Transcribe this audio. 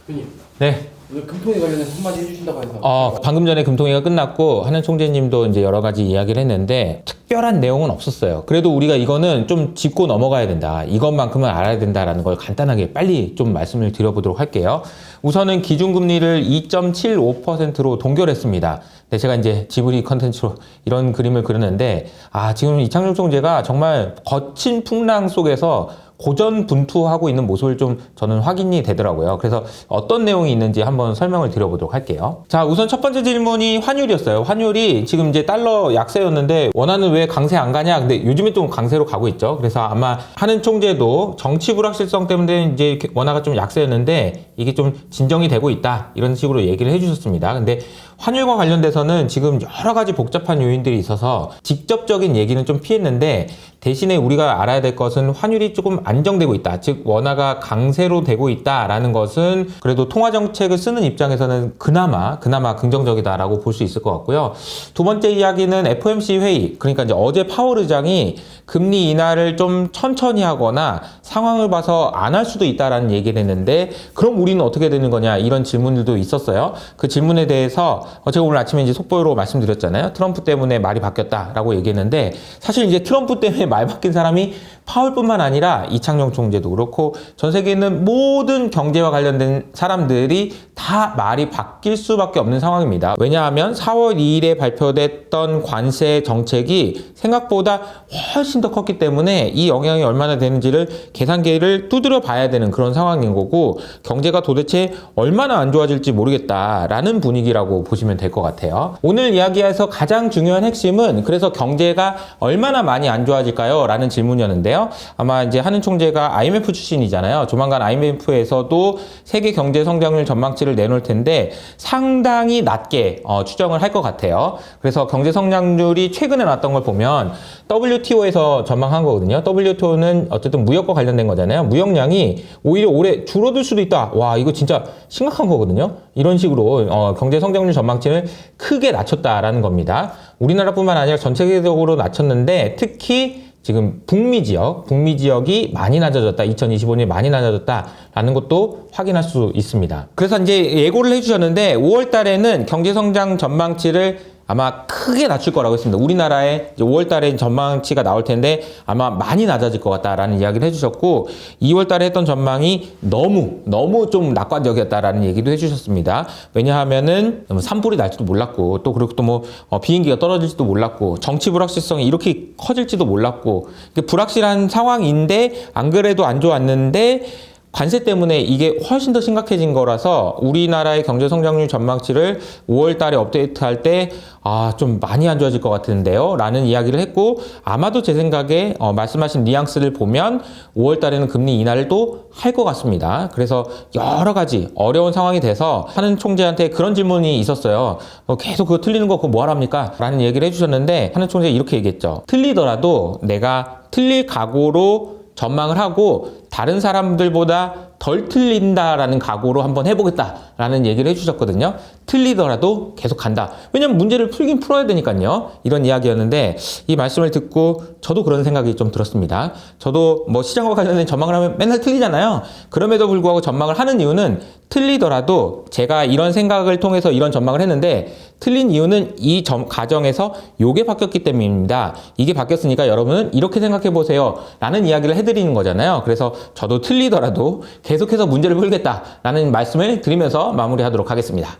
대표님, 네. 오늘 금통위 관련해서 한마디 해주신다고 해서. 방금 전에 금통위가 끝났고 하는 총재님도 이제 여러 가지 이야기를 했는데 특별한 내용은 없었어요. 그래도 우리가 이거는 좀 짚고 넘어가야 된다. 이것만큼은 알아야 된다라는 걸 간단하게 빨리 좀 말씀을 드려보도록 할게요. 우선은 기준금리를 2.75%로 동결했습니다. 네, 제가 이제 지브리 컨텐츠로 이런 그림을 그렸는데, 지금 이창용 총재가 정말 거친 풍랑 속에서 고전분투하고 있는 모습을 좀 저는 확인이 되더라고요. 그래서 어떤 내용이 있는지 한번 설명을 드려보도록 할게요. 자, 우선 첫 번째 질문이 환율이었어요. 환율이 지금 이제 달러 약세였는데 원화는 왜 강세 안 가냐? 근데 요즘에 좀 강세로 가고 있죠. 그래서 아마 하는 총재도 정치 불확실성 때문에 이제 원화가 좀 약세였는데 이게 좀 진정이 되고 있다. 이런 식으로 얘기를 해주셨습니다. 근데 환율과 관련돼서는 지금 여러 가지 복잡한 요인들이 있어서 직접적인 얘기는 좀 피했는데 대신에 우리가 알아야 될 것은 환율이 조금 안정되고 있다. 즉 원화가 강세로 되고 있다라는 것은 그래도 통화 정책을 쓰는 입장에서는 그나마 긍정적이다라고 볼 수 있을 것 같고요. 두 번째 이야기는 FOMC 회의, 그러니까 이제 어제 파월 의장이 금리 인하를 좀 천천히 하거나 상황을 봐서 안 할 수도 있다라는 얘기를 했는데 그럼 우리는 어떻게 되는 거냐 이런 질문들도 있었어요. 그 질문에 대해서 제가 오늘 아침에 이제 속보로 말씀드렸잖아요. 트럼프 때문에 말이 바뀌었다라고 얘기했는데 사실 이제 트럼프 때문에 말 바뀐 사람이 파월뿐만 아니라 이창용 총재도 그렇고 전 세계에 있는 모든 경제와 관련된 사람들이 다 말이 바뀔 수밖에 없는 상황입니다. 왜냐하면 4월 2일에 발표됐던 관세 정책이 생각보다 훨씬 더 컸기 때문에 이 영향이 얼마나 되는지를 계산기를 두드려 봐야 되는 그런 상황인 거고 경제가 도대체 얼마나 안 좋아질지 모르겠다라는 분위기라고 보시면 될 것 같아요. 오늘 이야기에서 가장 중요한 핵심은 그래서 경제가 얼마나 많이 안 좋아질까요? 라는 질문이었는데요. 아마 이제 하는 총재가 IMF 출신이잖아요. 조만간 IMF에서도 세계 경제 성장률 전망치를 내놓을 텐데 상당히 낮게 추정을 할 것 같아요. 그래서 경제 성장률이 최근에 나왔던 걸 보면 WTO에서 전망한 거거든요. WTO는 어쨌든 무역과 관련된 거잖아요. 무역량이 오히려 올해 줄어들 수도 있다. 와, 이거 진짜 심각한 거거든요. 이런 식으로 경제 성장률 전망치를 크게 낮췄다라는 겁니다. 우리나라뿐만 아니라 전 세계적으로 낮췄는데 특히 지금 북미 지역이 많이 낮아졌다. 2025년에 많이 낮아졌다라는 것도 확인할 수 있습니다. 그래서 이제 예고를 해주셨는데 5월 달에는 경제 성장 전망치를 아마 크게 낮출 거라고 했습니다. 우리나라에 5월 달에 전망치가 나올 텐데 아마 많이 낮아질 것 같다라는 이야기를 해주셨고 2월 달에 했던 전망이 너무 좀 낙관적이었다라는 얘기도 해주셨습니다. 왜냐하면은 산불이 날지도 몰랐고 또 그리고 또 뭐 비행기가 떨어질지도 몰랐고 정치 불확실성이 이렇게 커질지도 몰랐고 불확실한 상황인데 안 그래도 안 좋았는데 관세 때문에 이게 훨씬 더 심각해진 거라서 우리나라의 경제 성장률 전망치를 5월 달에 업데이트할 때 좀 많이 안 좋아질 것 같은데요 라는 이야기를 했고 아마도 제 생각에 말씀하신 뉘앙스를 보면 5월 달에는 금리 인하를 또 할 것 같습니다. 그래서 여러 가지 어려운 상황이 돼서 하는 총재한테 그런 질문이 있었어요. 계속 그거 틀리는 거 그거 뭐하랍니까? 라는 얘기를 해주셨는데 하는 총재가 이렇게 얘기했죠. 틀리더라도 내가 틀릴 각오로 전망을 하고 다른 사람들보다 덜 틀린다라는 각오로 한번 해보겠다라는 얘기를 해주셨거든요. 틀리더라도 계속 간다. 왜냐면 문제를 풀긴 풀어야 되니까요. 이런 이야기였는데 이 말씀을 듣고 저도 그런 생각이 좀 들었습니다. 저도 뭐 시장과 관련된 전망을 하면 맨날 틀리잖아요. 그럼에도 불구하고 전망을 하는 이유는 틀리더라도 제가 이런 생각을 통해서 이런 전망을 했는데 틀린 이유는 이 과정에서 요게 바뀌었기 때문입니다. 이게 바뀌었으니까 여러분은 이렇게 생각해 보세요 라는 이야기를 해드리는 거잖아요. 그래서 저도 틀리더라도 계속해서 문제를 풀겠다라는 말씀을 드리면서 마무리하도록 하겠습니다.